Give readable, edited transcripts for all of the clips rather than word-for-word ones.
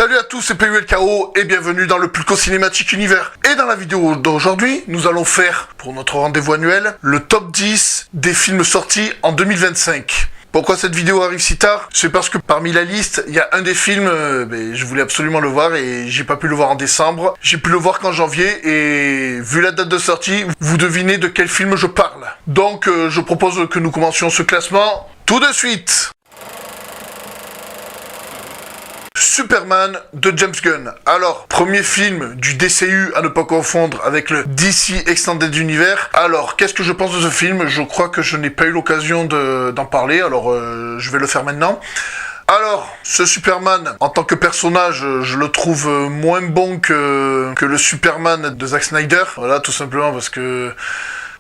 Salut à tous, c'est PULKO et bienvenue dans le Pulco Cinématique Univers. Et dans la vidéo d'aujourd'hui, nous allons faire, pour notre rendez-vous annuel, le top 10 des films sortis en 2025. Pourquoi cette vidéo arrive si tard? C'est parce que parmi la liste, il y a un des films, je voulais absolument le voir et j'ai pas pu le voir en décembre. J'ai pu le voir qu'en janvier et vu la date de sortie, vous devinez de quel film je parle. Donc je propose que nous commencions ce classement tout de suite. Superman de James Gunn. Alors, premier film du DCU à ne pas confondre avec le DC Extended Universe. Alors, qu'est-ce que je pense de ce film? Je crois que je n'ai pas eu l'occasion d'en parler, alors je vais le faire maintenant. Alors, ce Superman, en tant que personnage, je le trouve moins bon que le Superman de Zack Snyder. Voilà, tout simplement parce que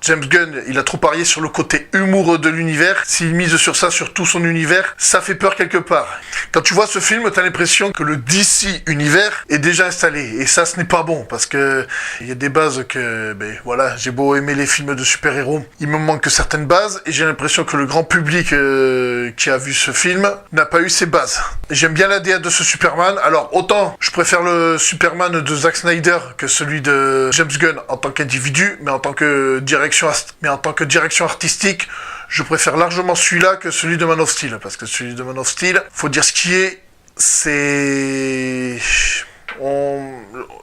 James Gunn, il a trop parié sur le côté humour de l'univers. S'il mise sur ça, sur tout son univers, ça fait peur quelque part. Quand tu vois ce film, t'as l'impression que le DC univers est déjà installé. Et ça, ce n'est pas bon, parce que il y a des bases que, voilà, j'ai beau aimer les films de super-héros, il me manque certaines bases, et j'ai l'impression que le grand public qui a vu ce film n'a pas eu ces bases. J'aime bien l'ADN de ce Superman. Alors, autant je préfère le Superman de Zack Snyder que celui de James Gunn en tant qu'individu, mais en tant que direction artistique, je préfère largement celui-là que celui de Man of Steel. Parce que celui de Man of Steel, faut dire ce qui est,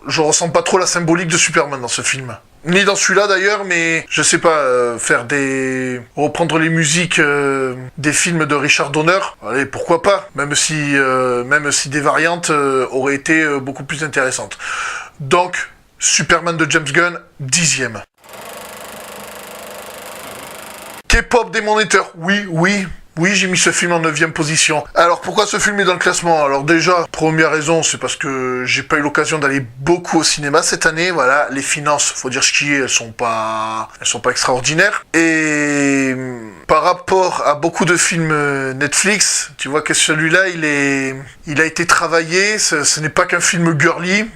je ressens pas trop la symbolique de Superman dans ce film. Ni dans celui-là d'ailleurs, mais je sais pas, reprendre les musiques des films de Richard Donner, allez, pourquoi pas, même si des variantes auraient été beaucoup plus intéressantes. Donc, Superman de James Gunn, 10e. K-pop Demon Hunter, oui, j'ai mis ce film en 9e position. Alors, pourquoi ce film est dans le classement? Alors déjà, première raison, c'est parce que j'ai pas eu l'occasion d'aller beaucoup au cinéma cette année. Voilà, les finances, faut dire ce qui est, elles sont pas extraordinaires. Et par rapport à beaucoup de films Netflix, tu vois que celui-là, il a été travaillé. Ce n'est pas qu'un film girly.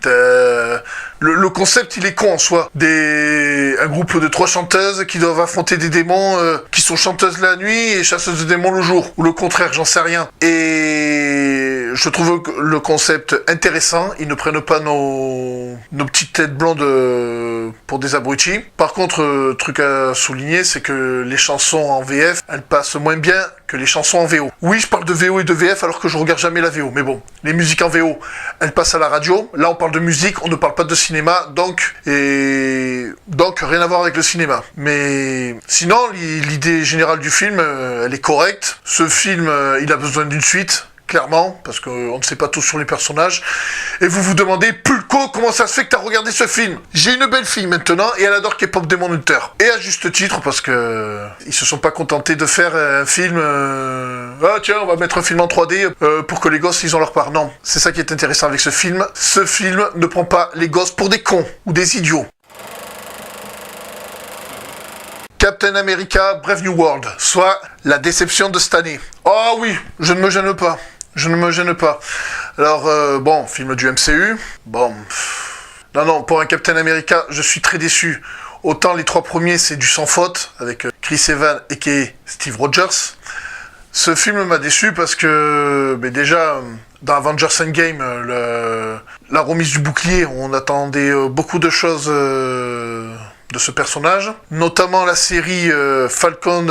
Le concept, il est con en soi. Un groupe de 3 chanteuses qui doivent affronter des démons qui sont chanteuses la nuit et chasseuses de démons le jour. Ou le contraire, j'en sais rien. Et je trouve le concept intéressant. Ils ne prennent pas nos petites têtes blondes pour des abrutis. Par contre, truc à souligner, c'est que les chansons en VF, elles passent moins bien que les chansons en VO. Oui, je parle de VO et de VF alors que je regarde jamais la VO. Mais bon, les musiques en VO, elles passent à la radio. Là, on parle de musique, on ne parle pas de cinéma. Donc, rien à voir avec le cinéma. Mais sinon, l'idée générale du film, elle est correcte. Ce film, il a besoin d'une suite. Clairement, parce qu'on ne sait pas tout sur les personnages. Et vous vous demandez, Pulco, comment ça se fait que t'as regardé ce film? J'ai une belle fille maintenant, et elle adore K-pop Demon Hunter. Et à juste titre, parce que ils se sont pas contentés de faire un film... Ah tiens, on va mettre un film en 3D pour que les gosses, ils ont leur part. Non, c'est ça qui est intéressant avec ce film. Ce film ne prend pas les gosses pour des cons, ou des idiots. Captain America Brave New World, soit la déception de cette année. Oh oui, je ne me gêne pas. Alors, film du MCU. Non, pour un Captain America, je suis très déçu. Autant les 3 premiers, c'est du sans faute, avec Chris Evans et Steve Rogers. Ce film m'a déçu parce que, déjà, dans Avengers Endgame, la remise du bouclier, on attendait beaucoup de choses... de ce personnage, notamment la série Falcon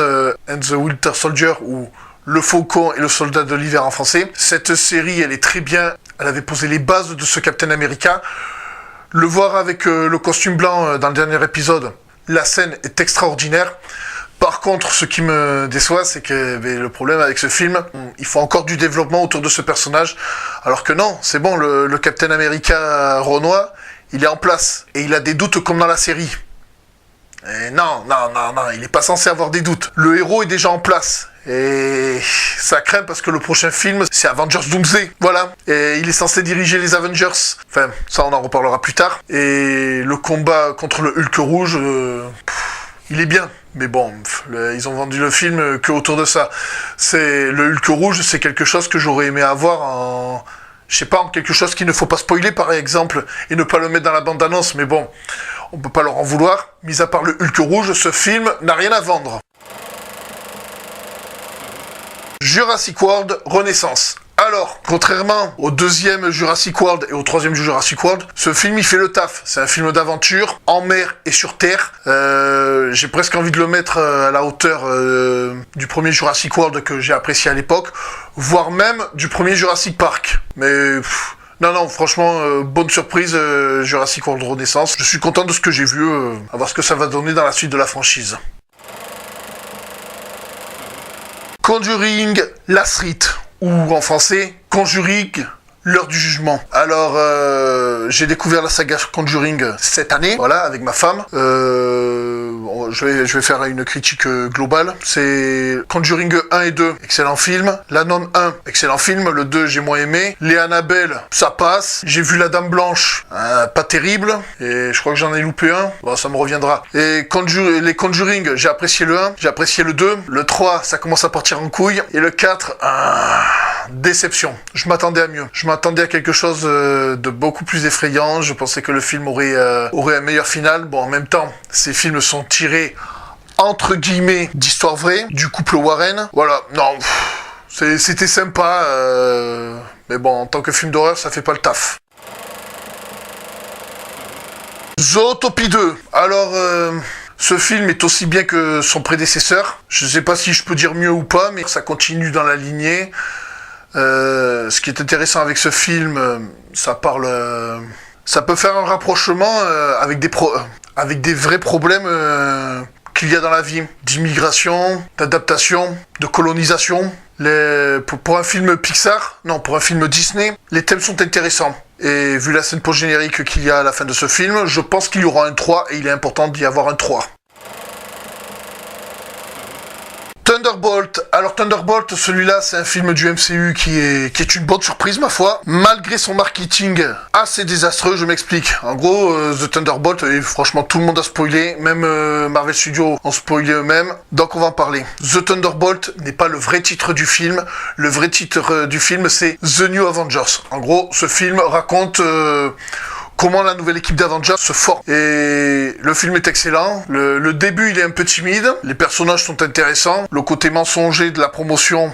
and the Winter Soldier, ou Le Faucon et le Soldat de l'Hiver en français. Cette série, elle est très bien, elle avait posé les bases de ce Captain America. Le voir avec le costume blanc dans le dernier épisode, la scène est extraordinaire. Par contre, ce qui me déçoit, c'est que le problème avec ce film, il faut encore du développement autour de ce personnage, alors que non, c'est bon, le Captain America Renoir, il est en place, et il a des doutes comme dans la série. Et non, il n'est pas censé avoir des doutes. Le héros est déjà en place. Et ça craint parce que le prochain film, c'est Avengers Doomsday. Voilà. Et il est censé diriger les Avengers. Enfin, ça on en reparlera plus tard. Et le combat contre le Hulk rouge, il est bien. Mais bon, ils ont vendu le film que autour de ça. Le Hulk rouge, c'est quelque chose que j'aurais aimé avoir en quelque chose qu'il ne faut pas spoiler par exemple, et ne pas le mettre dans la bande-annonce, mais bon, on peut pas leur en vouloir. Mis à part le Hulk rouge, ce film n'a rien à vendre. Jurassic World Renaissance. Alors, contrairement au deuxième Jurassic World et au troisième Jurassic World, ce film il fait le taf. C'est un film d'aventure, en mer et sur terre. J'ai presque envie de le mettre à la hauteur du premier Jurassic World que j'ai apprécié à l'époque, voire même du premier Jurassic Park. Mais... Non, franchement, bonne surprise, Jurassic World Renaissance. Je suis content de ce que j'ai vu, à voir ce que ça va donner dans la suite de la franchise. Conjuring, Last Rite, ou en français, Conjuring, l'heure du jugement. Alors, j'ai découvert la saga Conjuring cette année, voilà, avec ma femme. Je vais faire une critique globale. C'est Conjuring 1 et 2, excellent film. La Nonne 1, excellent film. Le 2, j'ai moins aimé. Les Annabelle, ça passe. J'ai vu La Dame Blanche, pas terrible. Et je crois que j'en ai loupé un. Bon, ça me reviendra. Et les Conjuring, j'ai apprécié le 1, j'ai apprécié le 2. Le 3, ça commence à partir en couille. Et le 4, déception. Je m'attendais à mieux. Je m'attendais à quelque chose de beaucoup plus effrayant. Je pensais que le film aurait un meilleur final. Bon, en même temps, ces films sont tirés entre guillemets d'histoire vraie du couple Warren. Voilà, non, c'était sympa. Mais bon, en tant que film d'horreur, ça fait pas le taf. Zootopie 2. Alors... ce film est aussi bien que son prédécesseur. Je sais pas si je peux dire mieux ou pas, mais ça continue dans la lignée. Ce qui est intéressant avec ce film, ça peut faire un rapprochement avec des vrais problèmes qu'il y a dans la vie, d'immigration, d'adaptation, de colonisation. Pour un film Pixar, non, pour un film Disney, les thèmes sont intéressants. Et vu la scène post-générique qu'il y a à la fin de ce film, je pense qu'il y aura un 3 et il est important d'y avoir un 3. Thunderbolt. Alors Thunderbolt, celui-là, c'est un film du MCU qui est une bonne surprise, ma foi. Malgré son marketing assez désastreux, je m'explique. En gros, The Thunderbolt, et franchement, tout le monde a spoilé. Même Marvel Studios ont spoilé eux-mêmes. Donc on va en parler. The Thunderbolt n'est pas le vrai titre du film. Le vrai titre du film, c'est The New Avengers. En gros, ce film raconte... comment la nouvelle équipe d'Avengers se forme. Et le film est excellent. Le début, il est un peu timide. Les personnages sont intéressants. Le côté mensonger de la promotion,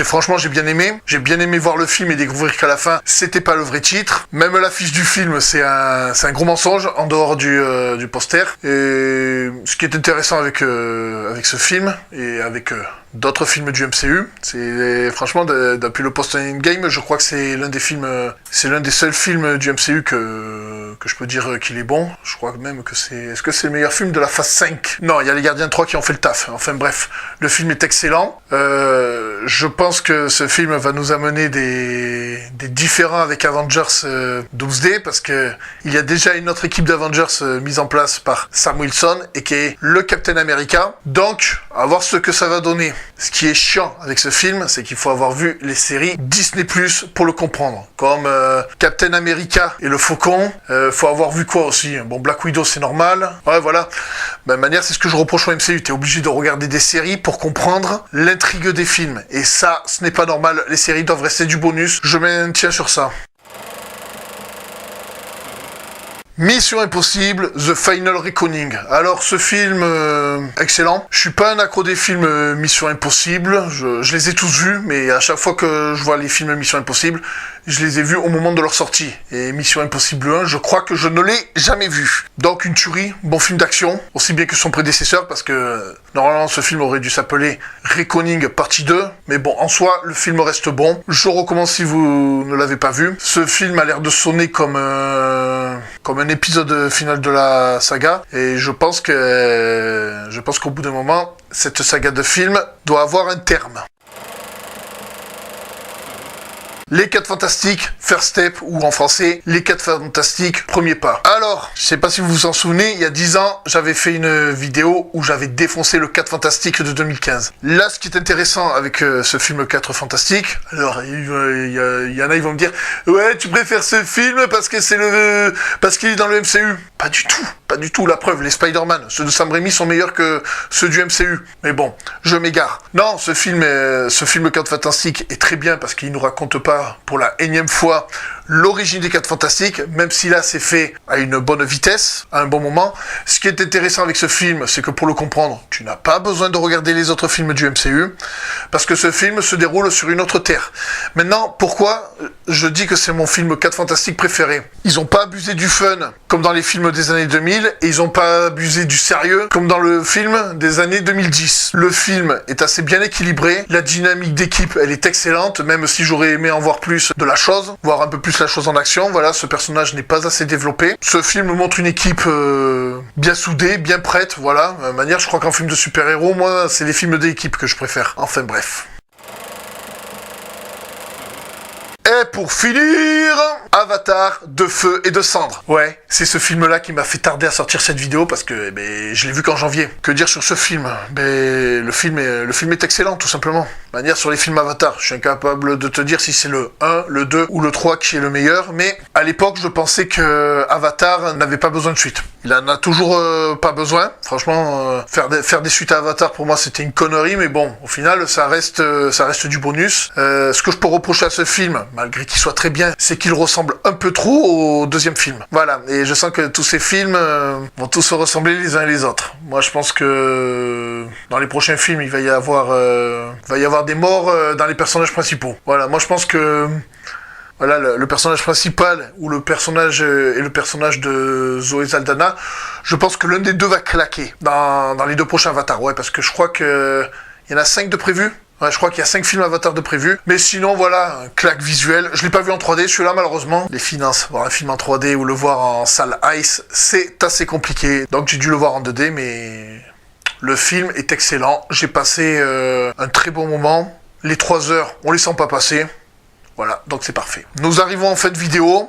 franchement, j'ai bien aimé. J'ai bien aimé voir le film et découvrir qu'à la fin, c'était pas le vrai titre. Même l'affiche du film, c'est un gros mensonge en dehors du poster. Et ce qui est intéressant avec ce film et avec d'autres films du MCU, c'est franchement depuis le post-Endgame, je crois que c'est l'un des seuls films du MCU que je peux dire qu'il est bon. Je crois même que est-ce que c'est le meilleur film de la phase 5? Non, il y a les Gardiens 3 qui ont fait le taf. Enfin bref, le film est excellent. Je pense que ce film va nous amener des différends avec Avengers Doomsday, parce que il y a déjà une autre équipe d'Avengers mise en place par Sam Wilson et qui est le Captain America. Donc, à voir ce que ça va donner. Ce qui est chiant avec ce film, c'est qu'il faut avoir vu les séries Disney+ pour le comprendre. Comme Captain America et le Faucon, faut avoir vu quoi aussi? Bon, Black Widow, c'est normal. Ouais, voilà. De même manière, c'est ce que je reproche au MCU. T'es obligé de regarder des séries pour comprendre l'intrigue des films. Et ça, ce n'est pas normal. Les séries doivent rester du bonus. Je maintiens sur ça. Mission Impossible, The Final Reckoning. Alors ce film, excellent. Je suis pas un accro des films Mission Impossible, je les ai tous vus, mais à chaque fois que je vois les films Mission Impossible, je les ai vus au moment de leur sortie. Et Mission Impossible 1, je crois que je ne l'ai jamais vu. Donc une tuerie, bon film d'action, aussi bien que son prédécesseur, parce que normalement ce film aurait dû s'appeler Reckoning partie 2, mais bon, en soi, le film reste bon. Je recommande si vous ne l'avez pas vu. Ce film a l'air de sonner comme un épisode final de la saga, et je pense qu'au bout d'un moment, cette saga de films doit avoir un terme. Les 4 Fantastiques, First Step, ou en français, Les 4 Fantastiques, Premier Pas. Alors, je sais pas si vous vous en souvenez, il y a 10 ans, j'avais fait une vidéo où j'avais défoncé le 4 Fantastiques de 2015. Là, ce qui est intéressant avec ce film 4 Fantastiques, alors, il y en a, ils vont me dire, ouais, tu préfères ce film parce qu'il est dans le MCU. Pas du tout, la preuve, les Spider-Man, ceux de Sam Raimi sont meilleurs que ceux du MCU. Mais bon, je m'égare. Non, ce film 4 Fantastiques est très bien parce qu'il nous raconte pas, pour la énième fois, l'origine des 4 Fantastiques, même si là c'est fait à une bonne vitesse, à un bon moment. Ce qui est intéressant avec ce film, c'est que pour le comprendre, tu n'as pas besoin de regarder les autres films du MCU, parce que ce film se déroule sur une autre terre. Maintenant, pourquoi je dis que c'est mon film 4 Fantastiques préféré? Ils ont pas abusé du fun, comme dans les films des années 2000, et ils ont pas abusé du sérieux, comme dans le film des années 2010. Le film est assez bien équilibré, la dynamique d'équipe, elle est excellente, même si j'aurais aimé en voir plus de la chose, voir un peu plus la chose en action. Voilà, ce personnage n'est pas assez développé. Ce film montre une équipe bien soudée, bien prête, voilà. De manière, je crois qu'en film de super-héros, moi, c'est les films d'équipe que je préfère. Enfin bref. Et pour finir, Avatar de feu et de cendres. Ouais, c'est ce film-là qui m'a fait tarder à sortir cette vidéo parce que je l'ai vu qu'en janvier. Que dire sur ce film? Le film est excellent, tout simplement. De manière, sur les films Avatar, je suis incapable de te dire si c'est le 1, le 2 ou le 3 qui est le meilleur, mais à l'époque, je pensais que Avatar n'avait pas besoin de suite. Il en a toujours pas besoin. Franchement, faire des suites à Avatar, pour moi, c'était une connerie, mais bon, au final, ça reste du bonus. Ce que je peux reprocher à ce film, malgré qu'il soit très bien, c'est qu'il ressemble un peu trop au deuxième film. Voilà, et je sens que tous ces films vont tous se ressembler les uns et les autres. Moi, je pense que dans les prochains films, il va y avoir des morts dans les personnages principaux. Voilà, moi je pense que voilà, le personnage principal ou le personnage de Zoé Saldana, je pense que l'un des deux va claquer dans les 2 prochains Avatars. Ouais, parce que je crois que il y en a 5 de prévus. Ouais, je crois qu'il y a 5 films Avatar de prévus. Mais sinon, voilà, un claque visuel. Je l'ai pas vu en 3D, celui-là, malheureusement. Les finances, voir un film en 3D ou le voir en salle ICE, c'est assez compliqué. Donc j'ai dû le voir en 2D, mais le film est excellent. J'ai passé un très bon moment. Les 3 heures, on les sent pas passer. Voilà, donc c'est parfait. Nous arrivons en fin de vidéo.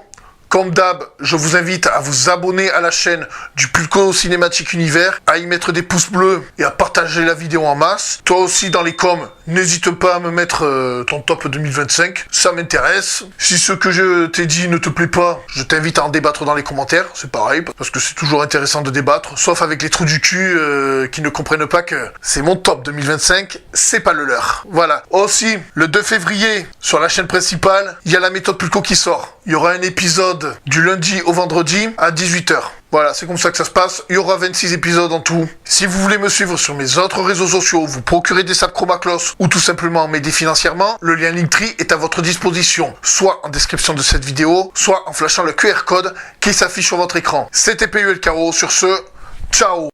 Comme d'hab, je vous invite à vous abonner à la chaîne du Pulco Cinématique Univers, à y mettre des pouces bleus et à partager la vidéo en masse. Toi aussi, dans les coms, n'hésite pas à me mettre ton top 2025, ça m'intéresse. Si ce que je t'ai dit ne te plaît pas, je t'invite à en débattre dans les commentaires, c'est pareil, parce que c'est toujours intéressant de débattre, sauf avec les trous du cul qui ne comprennent pas que c'est mon top 2025, c'est pas le leur. Voilà. Aussi, le 2 février, sur la chaîne principale, il y a la méthode Pulco qui sort. Il y aura un épisode du lundi au vendredi à 18h. Voilà, c'est comme ça que ça se passe. Il y aura 26 épisodes en tout. Si vous voulez me suivre sur mes autres réseaux sociaux, vous procurer des sacs Chromaclos ou tout simplement m'aider financièrement, le lien Linktree est à votre disposition, soit en description de cette vidéo, soit en flashant le QR code qui s'affiche sur votre écran. C'était PULKO, sur ce, ciao.